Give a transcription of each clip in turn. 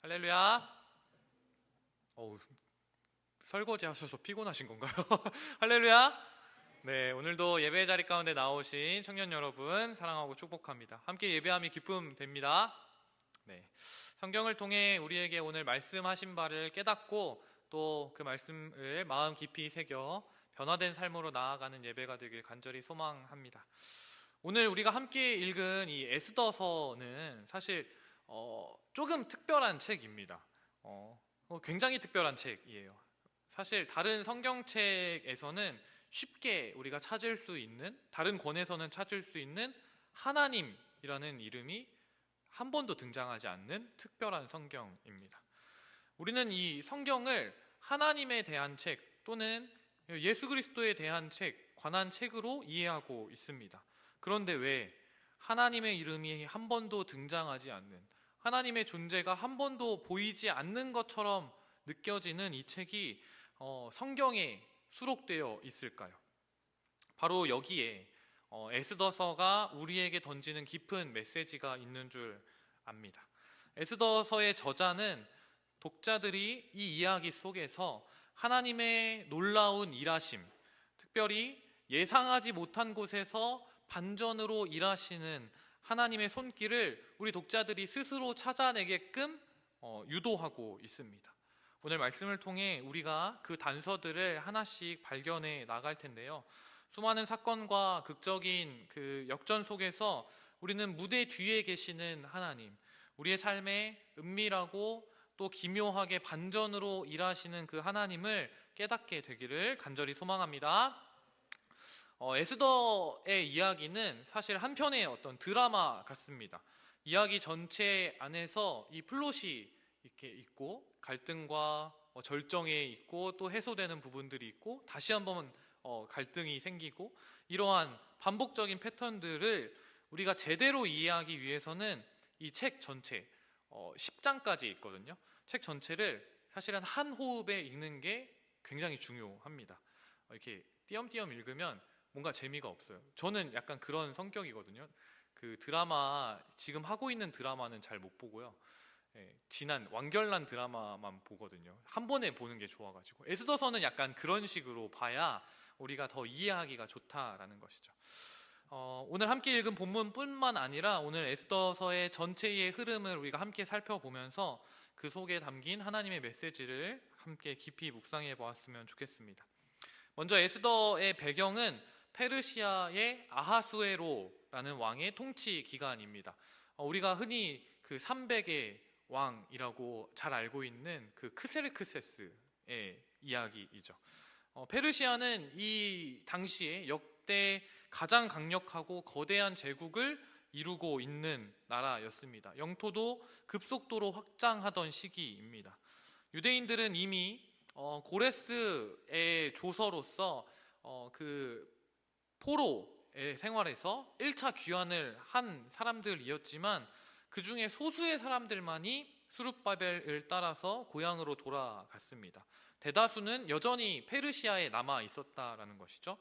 할렐루야. 어우, 설거지 하셔서 피곤하신 건가요? 할렐루야. 네, 오늘도 예배 자리 가운데 나오신 청년 여러분 사랑하고 축복합니다. 함께 예배함이 기쁨 됩니다. 네, 성경을 통해 우리에게 오늘 말씀하신 바를 깨닫고 또 그 말씀을 마음 깊이 새겨 변화된 삶으로 나아가는 예배가 되길 간절히 소망합니다. 오늘 우리가 함께 읽은 이 에스더서는 사실 조금 특별한 책입니다. 굉장히 특별한 책이에요. 사실 다른 성경책에서는 쉽게 우리가 찾을 수 있는, 다른 권에서는 찾을 수 있는 하나님이라는 이름이 한 번도 등장하지 않는 특별한 성경입니다. 우리는 이 성경을 하나님에 대한 책 또는 예수 그리스도에 대한 책, 관한 책으로 이해하고 있습니다. 그런데 왜 하나님의 이름이 한 번도 등장하지 않는, 하나님의 존재가 한 번도 보이지 않는 것처럼 느껴지는 이 책이 성경에 수록되어 있을까요? 바로 여기에 에스더서가 우리에게 던지는 깊은 메시지가 있는 줄 압니다. 에스더서의 저자는 독자들이 이 이야기 속에서 하나님의 놀라운 일하심, 특별히 예상하지 못한 곳에서 반전으로 일하시는 하나님의 손길을 우리 독자들이 스스로 찾아내게끔 유도하고 있습니다. 오늘 말씀을 통해 우리가 그 단서들을 하나씩 발견해 나갈 텐데요. 수많은 사건과 극적인 그 역전 속에서 우리는 무대 뒤에 계시는 하나님, 우리의 삶에 은밀하고 또 기묘하게 반전으로 일하시는 그 하나님을 깨닫게 되기를 간절히 소망합니다. 에스더의 이야기는 사실 한편의 어떤 드라마 같습니다. 이야기 전체 안에서 이 플롯이 이렇게 있고 갈등과 절정에 있고 또 해소되는 부분들이 있고 다시 한번 갈등이 생기고 이러한 반복적인 패턴들을 우리가 제대로 이해하기 위해서는 이 책 전체 10장까지 있거든요. 책 전체를 사실은 한 호흡에 읽는 게 굉장히 중요합니다. 이렇게 띄엄띄엄 읽으면 뭔가 재미가 없어요. 저는 약간 그런 성격이거든요. 그 드라마, 지금 하고 있는 드라마는 잘 못 보고요. 지난 완결난 드라마만 보거든요. 한 번에 보는 게 좋아가지고. 에스더서는 약간 그런 식으로 봐야 우리가 더 이해하기가 좋다라는 것이죠. 오늘 함께 읽은 본문뿐만 아니라 오늘 에스더서의 전체의 흐름을 우리가 함께 살펴보면서 그 속에 담긴 하나님의 메시지를 함께 깊이 묵상해 보았으면 좋겠습니다. 먼저 에스더의 배경은 페르시아의 아하수에로라는 왕의 통치 기간입니다. 우리가 흔히 그 300의 왕이라고 잘 알고 있는 그 크세르크세스의 이야기이죠. 페르시아는 이 당시에 역대 가장 강력하고 거대한 제국을 이루고 있는 나라였습니다. 영토도 급속도로 확장하던 시기입니다. 유대인들은 이미 고레스의 조서로서 그 포로의 생활에서 1차 귀환을 한 사람들이었지만 그 중에 소수의 사람들만이 수룹바벨을 따라서 고향으로 돌아갔습니다. 대다수는 여전히 페르시아에 남아 있었다라는 것이죠.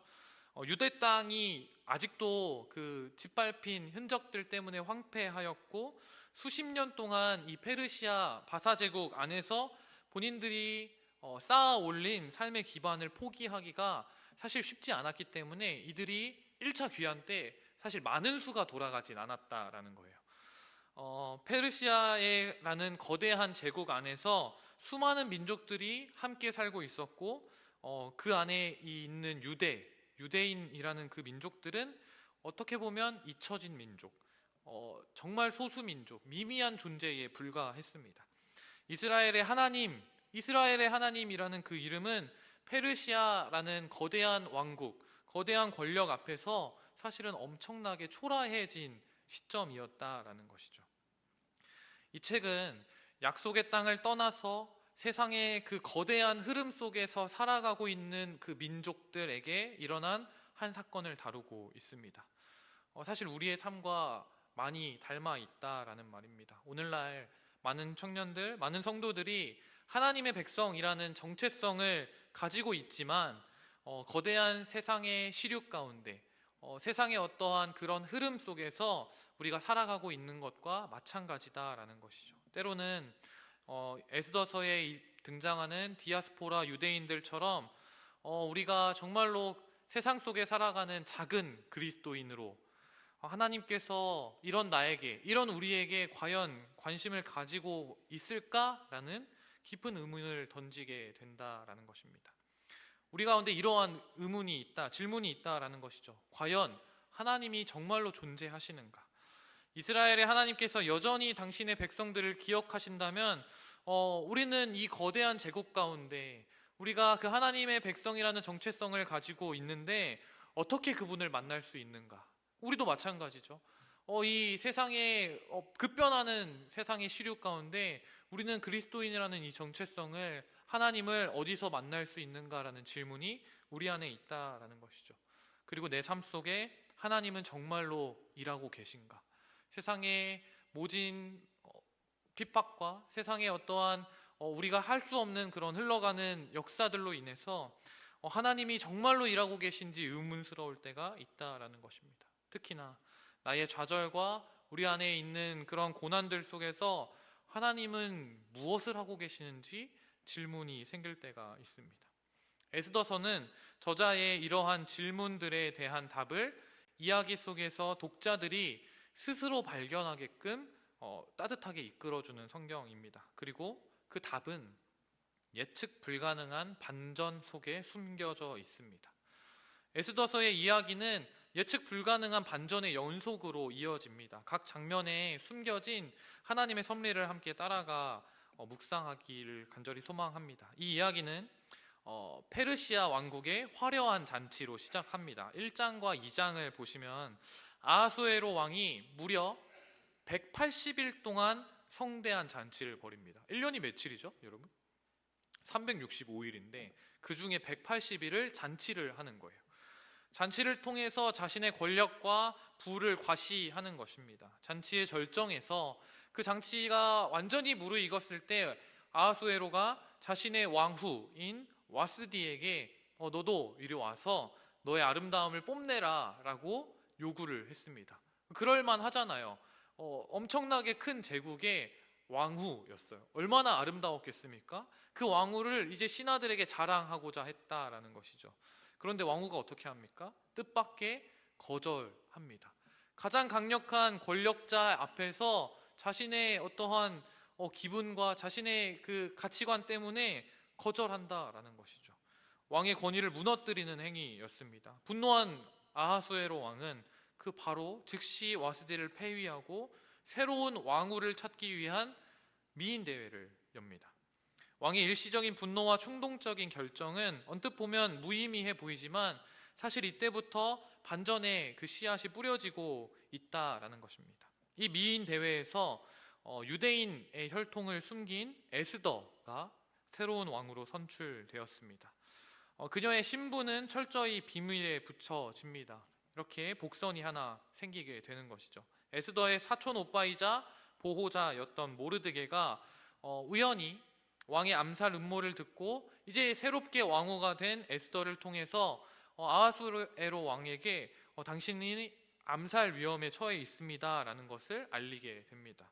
유대 땅이 아직도 그 짓밟힌 흔적들 때문에 황폐하였고 수십 년 동안 이 페르시아 바사 제국 안에서 본인들이 쌓아 올린 삶의 기반을 포기하기가 사실 쉽지 않았기 때문에 이들이 1차 귀환 때 사실 많은 수가 돌아가진 않았다라는 거예요. 페르시아라는 거대한 제국 안에서 수많은 민족들이 함께 살고 있었고 그 안에 있는 유대인이라는 그 민족들은 어떻게 보면 잊혀진 민족, 정말 소수 민족, 미미한 존재에 불과했습니다. 이스라엘의 하나님이라는 그 이름은 페르시아라는 거대한 왕국, 거대한 권력 앞에서 사실은 엄청나게 초라해진 시점이었다라는 것이죠. 이 책은 약속의 땅을 떠나서 세상의 그 거대한 흐름 속에서 살아가고 있는 그 민족들에게 일어난 한 사건을 다루고 있습니다. 사실 우리의 삶과 많이 닮아 있다라는 말입니다. 오늘날 많은 청년들, 많은 성도들이 하나님의 백성이라는 정체성을 가지고 있지만 거대한 세상의 시류 가운데 세상의 어떠한 그런 흐름 속에서 우리가 살아가고 있는 것과 마찬가지다라는 것이죠. 때로는 에스더서에 등장하는 디아스포라 유대인들처럼 우리가 정말로 세상 속에 살아가는 작은 그리스도인으로 하나님께서 이런 나에게, 이런 우리에게 과연 관심을 가지고 있을까라는 깊은 의문을 던지게 된다라는 것입니다. 우리 가운데 이러한 의문이 있다, 질문이 있다라는 것이죠. 과연 하나님이 정말로 존재하시는가? 이스라엘의 하나님께서 여전히 당신의 백성들을 기억하신다면 우리는 이 거대한 제국 가운데 우리가 그 하나님의 백성이라는 정체성을 가지고 있는데 어떻게 그분을 만날 수 있는가? 우리도 마찬가지죠. 이 세상에 급변하는 세상의 시류 가운데 우리는 그리스도인이라는 이 정체성을, 하나님을 어디서 만날 수 있는가라는 질문이 우리 안에 있다라는 것이죠. 그리고 내 삶 속에 하나님은 정말로 일하고 계신가? 세상의 모진 핍박과 세상의 어떠한 우리가 할 수 없는 그런 흘러가는 역사들로 인해서 하나님이 정말로 일하고 계신지 의문스러울 때가 있다라는 것입니다. 특히나 나의 좌절과 우리 안에 있는 그런 고난들 속에서 하나님은 무엇을 하고 계시는지 질문이 생길 때가 있습니다. 에스더서는 저자의 이러한 질문들에 대한 답을 이야기 속에서 독자들이 스스로 발견하게끔 따뜻하게 이끌어주는 성경입니다. 그리고 그 답은 예측 불가능한 반전 속에 숨겨져 있습니다. 에스더서의 이야기는 예측 불가능한 반전의 연속으로 이어집니다. 각 장면에 숨겨진 하나님의 섭리를 함께 따라가 묵상하기를 간절히 소망합니다. 이 이야기는 페르시아 왕국의 화려한 잔치로 시작합니다. 1장과 2장을 보시면 아하수에로 왕이 무려 180일 동안 성대한 잔치를 벌입니다. 1년이 며칠이죠, 여러분? 365일인데 그 중에 180일을 잔치를 하는 거예요. 잔치를 통해서 자신의 권력과 부를 과시하는 것입니다. 잔치의 절정에서 그 잔치가 완전히 무르익었을 때 아하수에로가 자신의 왕후인 와스디에게 너도 이리 와서 너의 아름다움을 뽐내라 라고 요구를 했습니다. 그럴만 하잖아요. 엄청나게 큰 제국의 왕후였어요. 얼마나 아름다웠겠습니까? 그 왕후를 이제 신하들에게 자랑하고자 했다라는 것이죠. 그런데 왕후가 어떻게 합니까? 뜻밖의 거절합니다. 가장 강력한 권력자 앞에서 자신의 어떠한 기분과 자신의 그 가치관 때문에 거절한다라는 것이죠. 왕의 권위를 무너뜨리는 행위였습니다. 분노한 아하수에로 왕은 그 바로 즉시 와스디를 폐위하고 새로운 왕후를 찾기 위한 미인 대회를 엽니다. 왕의 일시적인 분노와 충동적인 결정은 언뜻 보면 무의미해 보이지만 사실 이때부터 반전의 그 씨앗이 뿌려지고 있다라는 것입니다. 이 미인 대회에서 유대인의 혈통을 숨긴 에스더가 새로운 왕으로 선출되었습니다. 그녀의 신분은 철저히 비밀에 붙여집니다. 이렇게 복선이 하나 생기게 되는 것이죠. 에스더의 사촌 오빠이자 보호자였던 모르드게가 우연히 왕의 암살 음모를 듣고 이제 새롭게 왕후가 된 에스더를 통해서 아하수에로 왕에게 당신이 암살 위험에 처해 있습니다 라는 것을 알리게 됩니다.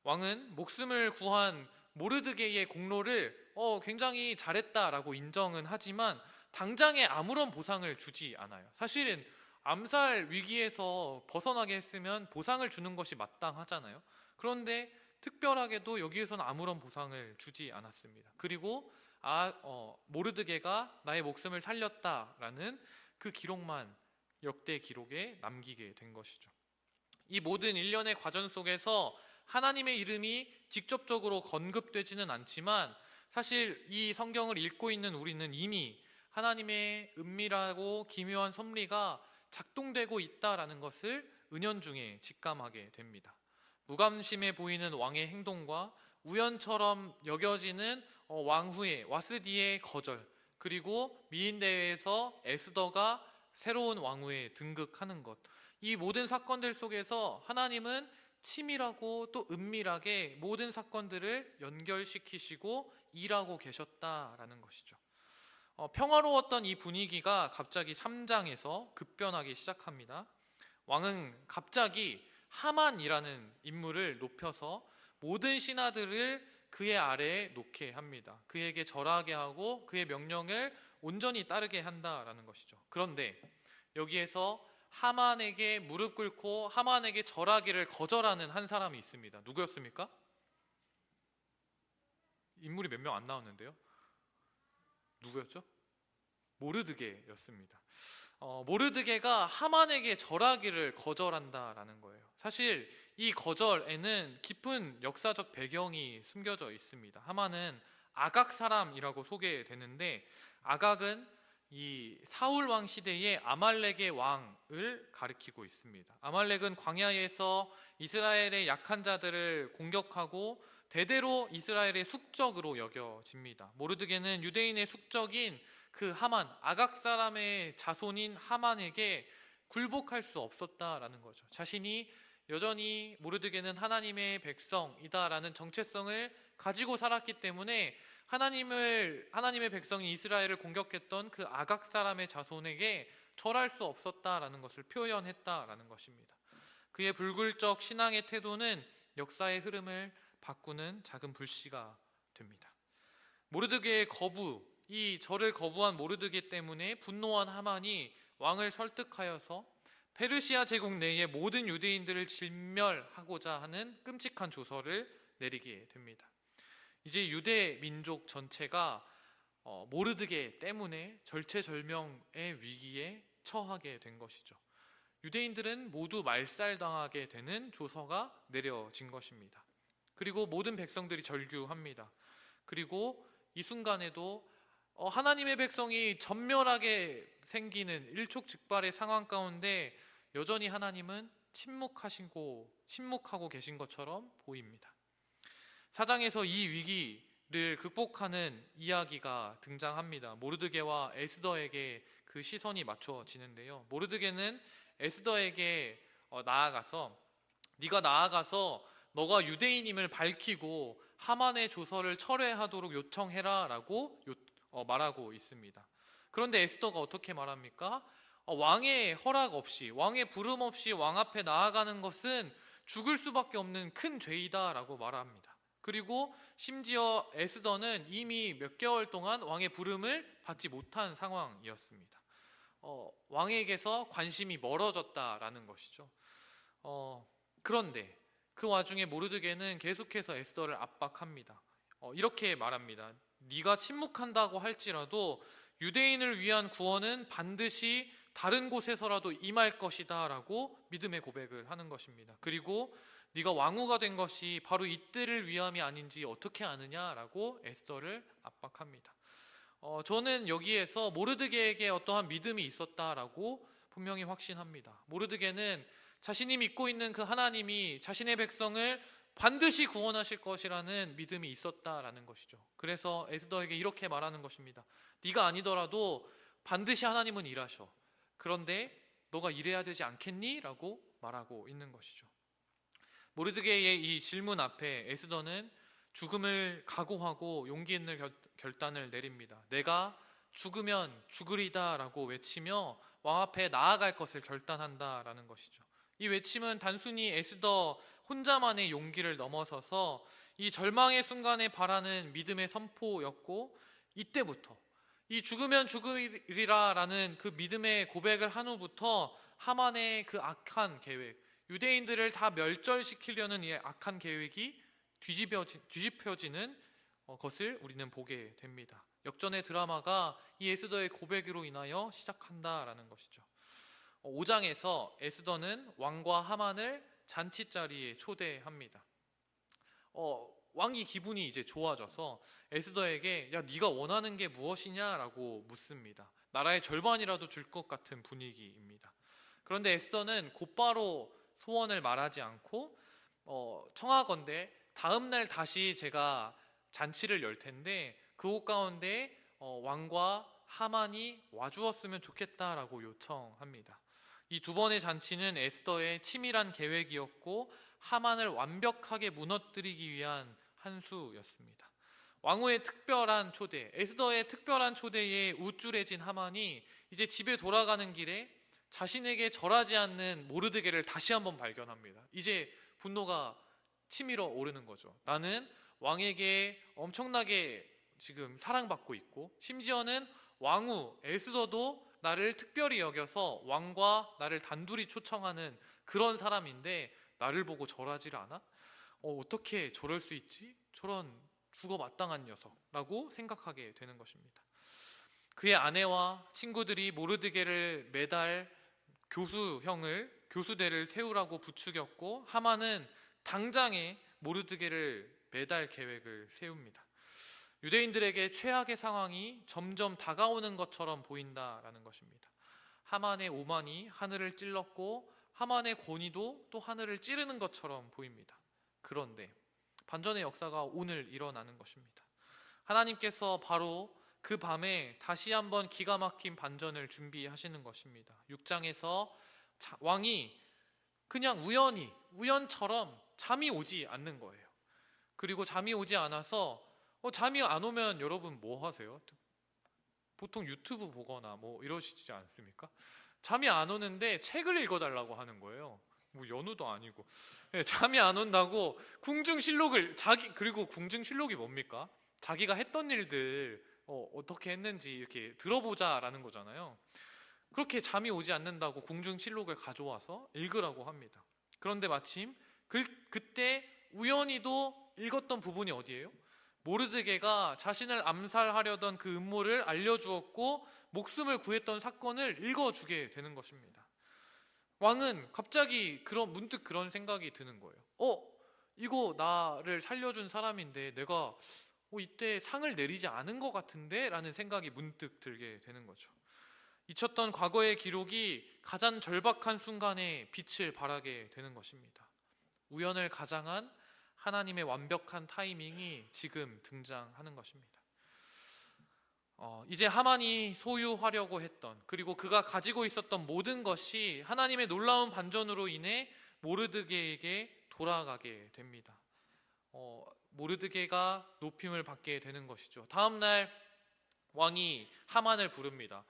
왕은 목숨을 구한 모르드게의 공로를 굉장히 잘했다라고 인정은 하지만 당장에 아무런 보상을 주지 않아요. 사실은 암살 위기에서 벗어나게 했으면 보상을 주는 것이 마땅하잖아요. 그런데 특별하게도 여기에서는 아무런 보상을 주지 않았습니다. 그리고 모르드게가 나의 목숨을 살렸다라는 그 기록만 역대 기록에 남기게 된 것이죠. 이 모든 일련의 과정 속에서 하나님의 이름이 직접적으로 언급되지는 않지만 사실 이 성경을 읽고 있는 우리는 이미 하나님의 은밀하고 기묘한 섭리가 작동되고 있다라는 것을 은연중에 직감하게 됩니다. 무관심해 보이는 왕의 행동과 우연처럼 여겨지는 왕후의 와스디의 거절, 그리고 미인대회에서 에스더가 새로운 왕후에 등극하는 것, 이 모든 사건들 속에서 하나님은 치밀하고 또 은밀하게 모든 사건들을 연결시키시고 일하고 계셨다라는 것이죠. 평화로웠던 이 분위기가 갑자기 3장에서 급변하기 시작합니다. 왕은 갑자기 하만이라는 인물을 높여서 모든 신하들을 그의 아래에 놓게 합니다. 그에게 절하게 하고 그의 명령을 온전히 따르게 한다라는 것이죠. 그런데 여기에서 하만에게 무릎 꿇고 하만에게 절하기를 거절하는 한 사람이 있습니다. 누구였습니까? 인물이 몇 명 안 나왔는데요. 누구였죠? 모르드게였습니다. 모르드게가 하만에게 절하기를 거절한다라는 거예요. 사실 이 거절에는 깊은 역사적 배경이 숨겨져 있습니다. 하만은 아각 사람이라고 소개되는데, 아각은 이 사울 왕 시대의 아말렉의 왕을 가리키고 있습니다. 아말렉은 광야에서 이스라엘의 약한 자들을 공격하고 대대로 이스라엘의 숙적으로 여겨집니다. 모르드게는 유대인의 숙적인 그 하만, 아각 사람의 자손인 하만에게 굴복할 수 없었다라는 거죠. 자신이 여전히 모르드게는 하나님의 백성이다라는 정체성을 가지고 살았기 때문에 하나님의 백성인 이스라엘을 공격했던 그 아각 사람의 자손에게 절할 수 없었다라는 것을 표현했다라는 것입니다. 그의 불굴적 신앙의 태도는 역사의 흐름을 바꾸는 작은 불씨가 됩니다. 모르드게의 거부, 이 절을 거부한 모르드게 때문에 분노한 하만이 왕을 설득하여서 페르시아 제국 내의 모든 유대인들을 진멸하고자 하는 끔찍한 조서를 내리게 됩니다. 이제 유대 민족 전체가 모르드게 때문에 절체절명의 위기에 처하게 된 것이죠. 유대인들은 모두 말살당하게 되는 조서가 내려진 것입니다. 그리고 모든 백성들이 절규합니다. 그리고 이 순간에도 하나님의 백성이 전멸하게 생기는 일촉즉발의 상황 가운데 여전히 하나님은 침묵하고 계신 것처럼 보입니다. 4장에서 이 위기를 극복하는 이야기가 등장합니다. 모르드게와 에스더에게 그 시선이 맞춰지는데요. 모르드게는 에스더에게 네가 나아가서 너가 유대인임을 밝히고 하만의 조서를 철회하도록 요청해라 라고 말하고 있습니다. 그런데 에스더가 어떻게 말합니까? 왕의 허락 없이, 왕의 부름 없이 왕 앞에 나아가는 것은 죽을 수밖에 없는 큰 죄이다 라고 말합니다. 그리고 심지어 에스더는 이미 몇 개월 동안 왕의 부름을 받지 못한 상황이었습니다. 왕에게서 관심이 멀어졌다라는 것이죠. 그런데 그 와중에 모르드게는 계속해서 에스더를 압박합니다. 이렇게 말합니다. 네가 침묵한다고 할지라도 유대인을 위한 구원은 반드시 다른 곳에서라도 임할 것이다 라고 믿음의 고백을 하는 것입니다. 그리고 네가 왕후가 된 것이 바로 이때를 위함이 아닌지 어떻게 아느냐라고 에스더를 압박합니다. 저는 여기에서 모르드게에게 어떠한 믿음이 있었다라고 분명히 확신합니다. 모르드게는 자신이 믿고 있는 그 하나님이 자신의 백성을 반드시 구원하실 것이라는 믿음이 있었다라는 것이죠. 그래서 에스더에게 이렇게 말하는 것입니다. 네가 아니더라도 반드시 하나님은 일하셔. 그런데 너가 일해야 되지 않겠니? 라고 말하고 있는 것이죠. 모르드게의 이 질문 앞에 에스더는 죽음을 각오하고 용기 있는 결단을 내립니다. 내가 죽으면 죽으리다 라고 외치며 왕 앞에 나아갈 것을 결단한다라는 것이죠. 이 외침은 단순히 에스더 혼자만의 용기를 넘어서서 이 절망의 순간에 바라는 믿음의 선포였고, 이때부터 이 죽으면 죽으리라 라는 그 믿음의 고백을 한 후부터 하만의 그 악한 계획, 유대인들을 다 멸절시키려는 이 악한 계획이 뒤집혀지는 것을 우리는 보게 됩니다. 역전의 드라마가 이 에스더의 고백으로 인하여 시작한다라는 것이죠. 5장에서 에스더는 왕과 하만을 잔치자리에 초대합니다. 왕이 기분이 이제 좋아져서 에스더에게 야, 네가 원하는 게 무엇이냐라고 묻습니다. 나라의 절반이라도 줄 것 같은 분위기입니다. 그런데 에스더는 곧바로 소원을 말하지 않고 청하건대 다음 날 다시 제가 잔치를 열 텐데 그곳 가운데 왕과 하만이 와주었으면 좋겠다라고 요청합니다. 이 두 번의 잔치는 에스더의 치밀한 계획이었고 하만을 완벽하게 무너뜨리기 위한 한 수였습니다. 왕후의 특별한 초대, 에스더의 특별한 초대에 우쭐해진 하만이 이제 집에 돌아가는 길에 자신에게 절하지 않는 모르드게를 다시 한번 발견합니다. 이제 분노가 치밀어 오르는 거죠. 나는 왕에게 엄청나게 지금 사랑받고 있고, 심지어는 왕후 에스더도 나를 특별히 여겨서 왕과 나를 단둘이 초청하는 그런 사람인데 나를 보고 절하지를 않아? 어떻게 저럴 수 있지? 저런 죽어마땅한 녀석라고 생각하게 되는 것입니다. 그의 아내와 친구들이 모르드게를 매달 교수대를 세우라고 부추겼고, 하만은 당장에 모르드게를 매달 계획을 세웁니다. 유대인들에게 최악의 상황이 점점 다가오는 것처럼 보인다라는 것입니다. 하만의 오만이 하늘을 찔렀고 하만의 권위도 또 하늘을 찌르는 것처럼 보입니다. 그런데 반전의 역사가 오늘 일어나는 것입니다. 하나님께서 바로 그 밤에 다시 한번 기가 막힌 반전을 준비하시는 것입니다. 6장에서 왕이 그냥 우연처럼 잠이 오지 않는 거예요. 그리고 잠이 오지 않아서 잠이 안 오면 여러분 뭐 하세요? 보통 유튜브 보거나 뭐 이러시지 않습니까? 잠이 안 오는데 책을 읽어달라고 하는 거예요. 뭐 연우도 아니고. 잠이 안 온다고 궁중실록을 그리고 궁중실록이 뭡니까? 자기가 했던 일들 어떻게 했는지 이렇게 들어보자라는 거잖아요. 그렇게 잠이 오지 않는다고 궁중실록을 가져와서 읽으라고 합니다. 그런데 마침 그때 우연히도 읽었던 부분이 어디예요? 모르드게가 자신을 암살하려던 그 음모를 알려주었고 목숨을 구했던 사건을 읽어주게 되는 것입니다. 왕은 갑자기 문득 그런 생각이 드는 거예요. 이거 나를 살려준 사람인데 내가 이때 상을 내리지 않은 것 같은데? 라는 생각이 문득 들게 되는 거죠. 잊혔던 과거의 기록이 가장 절박한 순간에 빛을 발하게 되는 것입니다. 우연을 가장한 하나님의 완벽한 타이밍이 지금 등장하는 것입니다. 이제 하만이 소유하려고 했던, 그리고 그가 가지고 있었던 모든 것이 하나님의 놀라운 반전으로 인해 모르드게에게 돌아가게 됩니다. 모르드게가 높임을 받게 되는 것이죠. 다음날 왕이 하만을 부릅니다.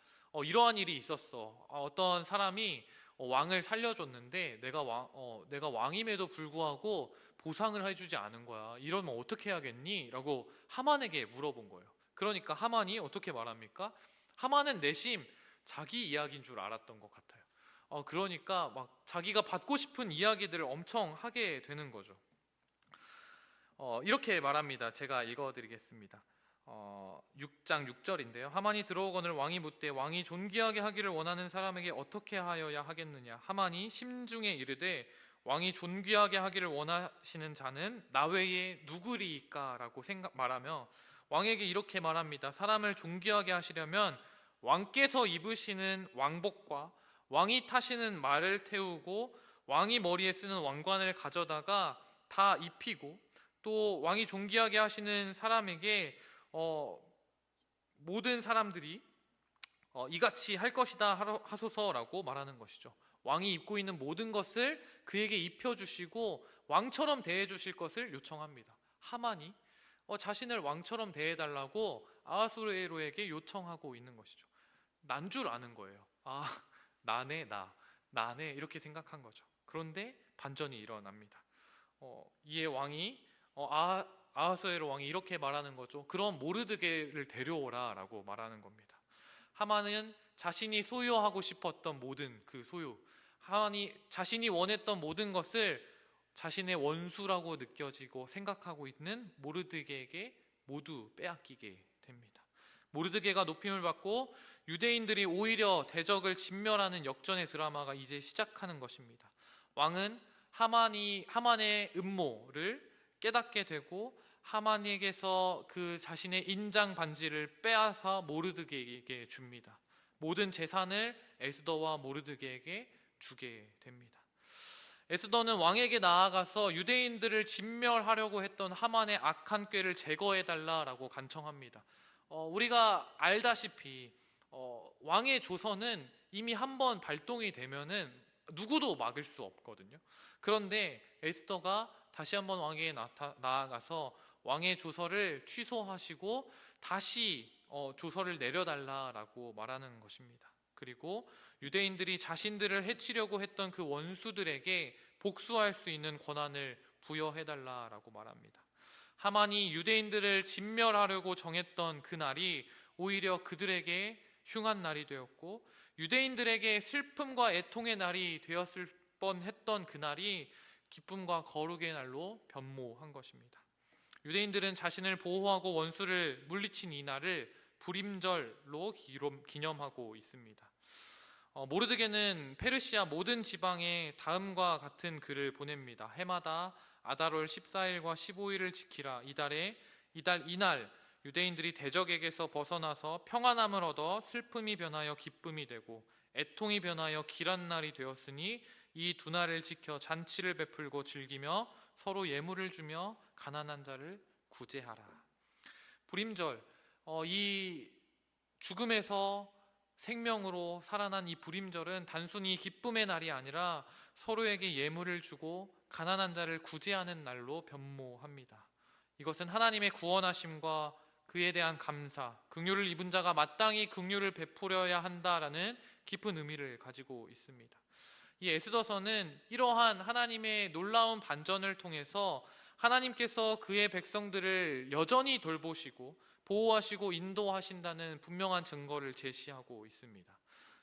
이러한 일이 있었어. 어떤 사람이 왕을 살려줬는데 내가 왕임에도 불구하고 보상을 해주지 않은 거야. 이러면 어떻게 해야겠니? 라고 하만에게 물어본 거예요. 그러니까 하만이 어떻게 말합니까? 하만은 내심 자기 이야기인 줄 알았던 것 같아요. 그러니까 막 자기가 받고 싶은 이야기들을 엄청 하게 되는 거죠. 이렇게 말합니다. 제가 읽어드리겠습니다. 6장 6절인데요. 하만이 들어오거늘 왕이 묻되 왕이 존귀하게 하기를 원하는 사람에게 어떻게 하여야 하겠느냐. 하만이 심중에 이르되 왕이 존귀하게 하기를 원하시는 자는 나 외에 누구리이까? 라고 말하며 왕에게 이렇게 말합니다. 사람을 존귀하게 하시려면 왕께서 입으시는 왕복과 왕이 타시는 말을 태우고 왕이 머리에 쓰는 왕관을 가져다가 다 입히고, 또 왕이 존귀하게 하시는 사람에게 모든 사람들이 이같이 할 것이다 하소서라고 말하는 것이죠. 왕이 입고 있는 모든 것을 그에게 입혀주시고 왕처럼 대해주실 것을 요청합니다. 하만이 자신을 왕처럼 대해달라고 아하수에로에게 요청하고 있는 것이죠. 난 줄 아는 거예요. 나네 이렇게 생각한 거죠. 그런데 반전이 일어납니다. 이에 왕이 아하수에로 왕이 이렇게 말하는 거죠. 그럼 모르드게를 데려오라 라고 말하는 겁니다. 하만은 자신이 소유하고 싶었던 모든 그 소유, 하만이 자신이 원했던 모든 것을 자신의 원수라고 느껴지고 생각하고 있는 모르드게에게 모두 빼앗기게 됩니다. 모르드게가 높임을 받고 유대인들이 오히려 대적을 진멸하는 역전의 드라마가 이제 시작하는 것입니다. 왕은 하만의 음모를 깨닫게 되고 하만에게서 그 자신의 인장 반지를 빼앗아 모르드게에게 줍니다. 모든 재산을 에스더와 모르드게에게 주게 됩니다. 에스더는 왕에게 나아가서 유대인들을 진멸하려고 했던 하만의 악한 꾀를 제거해달라고 간청합니다. 우리가 알다시피 왕의 조서는 이미 한번 발동이 되면은 누구도 막을 수 없거든요. 그런데 에스더가 다시 한번 왕에게 나아가서 왕의 조서를 취소하시고 다시 조서를 내려달라고 말하는 것입니다. 그리고 유대인들이 자신들을 해치려고 했던 그 원수들에게 복수할 수 있는 권한을 부여해달라라고 말합니다. 하만이 유대인들을 진멸하려고 정했던 그날이 오히려 그들에게 흉한 날이 되었고, 유대인들에게 슬픔과 애통의 날이 되었을 뻔했던 그날이 기쁨과 거룩의 날로 변모한 것입니다. 유대인들은 자신을 보호하고 원수를 물리친 이 날을 불임절로 기념하고 있습니다. 모르드게는 페르시아 모든 지방에 다음과 같은 글을 보냅니다. 해마다 아달월 14일과 15일을 지키라. 이날 유대인들이 대적에게서 벗어나서 평안함을 얻어 슬픔이 변하여 기쁨이 되고 애통이 변하여 길한 날이 되었으니 이 두 날을 지켜 잔치를 베풀고 즐기며 서로 예물을 주며 가난한 자를 구제하라. 불임절, 이 죽음에서 생명으로 살아난 이 불임절은 단순히 기쁨의 날이 아니라 서로에게 예물을 주고 가난한 자를 구제하는 날로 변모합니다. 이것은 하나님의 구원하심과 그에 대한 감사, 긍휼을 입은 자가 마땅히 긍휼을 베풀어야 한다라는 깊은 의미를 가지고 있습니다. 이 에스더서는 이러한 하나님의 놀라운 반전을 통해서 하나님께서 그의 백성들을 여전히 돌보시고 보호하시고 인도하신다는 분명한 증거를 제시하고 있습니다.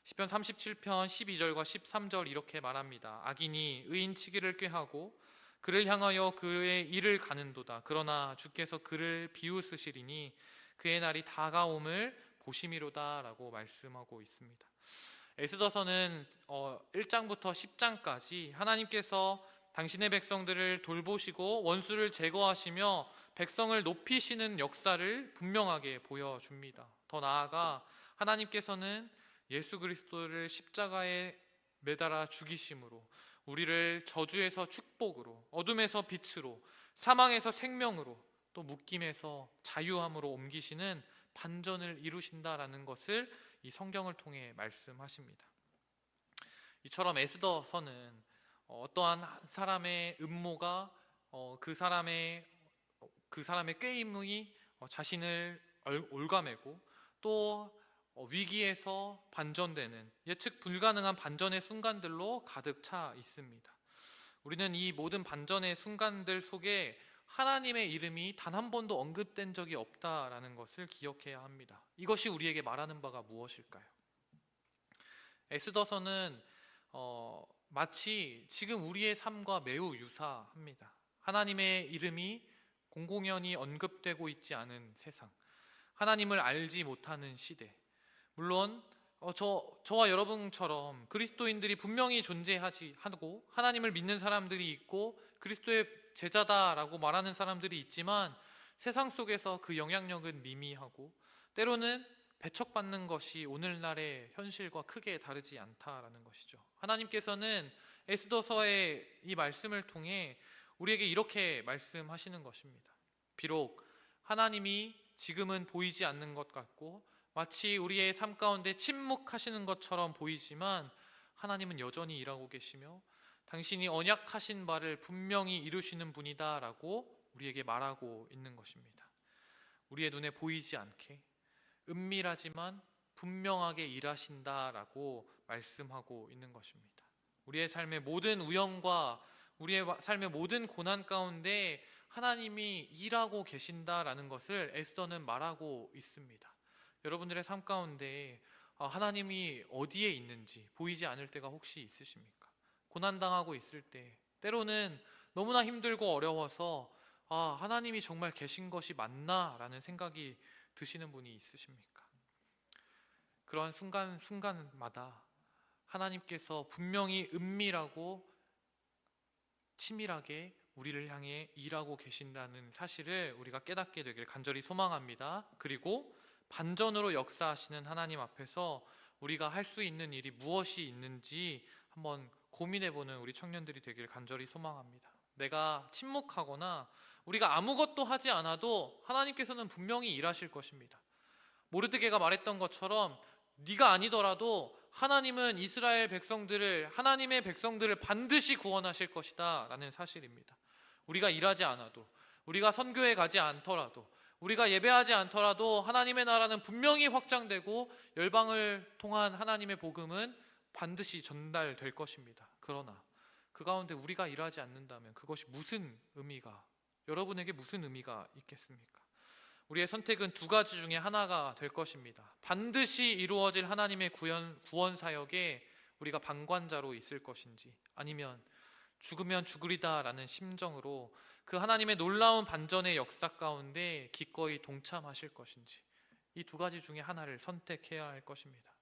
시편 37편 12절과 13절 이렇게 말합니다. 악인이 의인치기를 꾀하고 그를 향하여 그의 일을 가는도다. 그러나 주께서 그를 비웃으시리니 그의 날이 다가옴을 보심이로다 라고 말씀하고 있습니다. 에스더서는 1장부터 10장까지 하나님께서 당신의 백성들을 돌보시고 원수를 제거하시며 백성을 높이시는 역사를 분명하게 보여줍니다. 더 나아가 하나님께서는 예수 그리스도를 십자가에 매달아 죽이심으로 우리를 저주에서 축복으로, 어둠에서 빛으로, 사망에서 생명으로, 또 묶임에서 자유함으로 옮기시는 반전을 이루신다라는 것을 이 성경을 통해 말씀하십니다. 이처럼 에스더서는 어떠한 사람의 음모가 그 사람의 꾀임이 자신을 올가매고 또 위기에서 반전되는 예측 불가능한 반전의 순간들로 가득 차 있습니다. 우리는 이 모든 반전의 순간들 속에 하나님의 이름이 단 한 번도 언급된 적이 없다라는 것을 기억해야 합니다. 이것이 우리에게 말하는 바가 무엇일까요? 에스더서는 마치 지금 우리의 삶과 매우 유사합니다. 하나님의 이름이 공공연히 언급되고 있지 않은 세상, 하나님을 알지 못하는 시대. 물론 저와 여러분처럼 그리스도인들이 분명히 존재하고 하나님을 믿는 사람들이 있고 그리스도의 제자다라고 말하는 사람들이 있지만 세상 속에서 그 영향력은 미미하고 때로는 배척받는 것이 오늘날의 현실과 크게 다르지 않다라는 것이죠. 하나님께서는 에스더서의 이 말씀을 통해 우리에게 이렇게 말씀하시는 것입니다. 비록 하나님이 지금은 보이지 않는 것 같고 마치 우리의 삶 가운데 침묵하시는 것처럼 보이지만 하나님은 여전히 일하고 계시며 당신이 언약하신 바를 분명히 이루시는 분이다 라고 우리에게 말하고 있는 것입니다. 우리의 눈에 보이지 않게 은밀하지만 분명하게 일하신다라고 말씀하고 있는 것입니다. 우리의 삶의 모든 우연과 우리의 삶의 모든 고난 가운데 하나님이 일하고 계신다라는 것을 에스더는 말하고 있습니다. 여러분들의 삶 가운데 하나님이 어디에 있는지 보이지 않을 때가 혹시 있으십니까? 고난당하고 있을 때 때로는 너무나 힘들고 어려워서 하나님이 정말 계신 것이 맞나? 라는 생각이 드시는 분이 있으십니까? 그러한 순간마다 하나님께서 분명히 은밀하고 치밀하게 우리를 향해 일하고 계신다는 사실을 우리가 깨닫게 되길 간절히 소망합니다. 그리고 반전으로 역사하시는 하나님 앞에서 우리가 할 수 있는 일이 무엇이 있는지 한번 고민해보는 우리 청년들이 되길 간절히 소망합니다. 내가 침묵하거나 우리가 아무것도 하지 않아도 하나님께서는 분명히 일하실 것입니다. 모르드게가 말했던 것처럼 네가 아니더라도 하나님은 이스라엘 백성들을, 하나님의 백성들을 반드시 구원하실 것이다 라는 사실입니다. 우리가 일하지 않아도, 우리가 선교에 가지 않더라도, 우리가 예배하지 않더라도 하나님의 나라는 분명히 확장되고 열방을 통한 하나님의 복음은 반드시 전달될 것입니다. 그러나 그 가운데 우리가 일하지 않는다면 그것이 여러분에게 무슨 의미가 있겠습니까? 우리의 선택은 두 가지 중에 하나가 될 것입니다. 반드시 이루어질 하나님의 구원 사역에 우리가 방관자로 있을 것인지, 아니면 죽으면 죽으리다라는 심정으로 그 하나님의 놀라운 반전의 역사 가운데 기꺼이 동참하실 것인지, 이 두 가지 중에 하나를 선택해야 할 것입니다.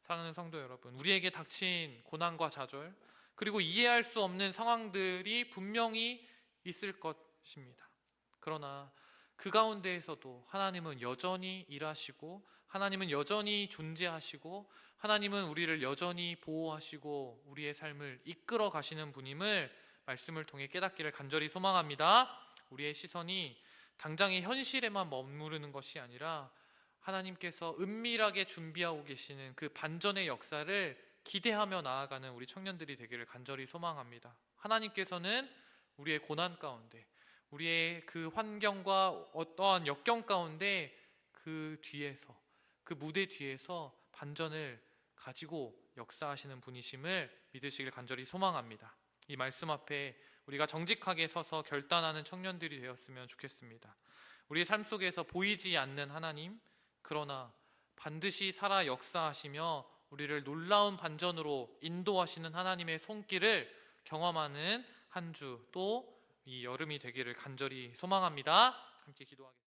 사랑하는 성도 여러분, 우리에게 닥친 고난과 좌절, 그리고 이해할 수 없는 상황들이 분명히 있을 것입니다. 그러나 그 가운데에서도 하나님은 여전히 일하시고, 하나님은 여전히 존재하시고, 하나님은 우리를 여전히 보호하시고 우리의 삶을 이끌어 가시는 분임을 말씀을 통해 깨닫기를 간절히 소망합니다. 우리의 시선이 당장의 현실에만 머무르는 것이 아니라 하나님께서 은밀하게 준비하고 계시는 그 반전의 역사를 기대하며 나아가는 우리 청년들이 되기를 간절히 소망합니다. 하나님께서는 우리의 고난 가운데, 우리의 그 환경과 어떠한 역경 가운데 그 뒤에서, 그 무대 뒤에서 반전을 가지고 역사하시는 분이심을 믿으시길 간절히 소망합니다. 이 말씀 앞에 우리가 정직하게 서서 결단하는 청년들이 되었으면 좋겠습니다. 우리의 삶 속에서 보이지 않는 하나님, 그러나 반드시 살아 역사하시며 우리를 놀라운 반전으로 인도하시는 하나님의 손길을 경험하는 한 주, 또 이 여름이 되기를 간절히 소망합니다. 함께 기도하겠습니다.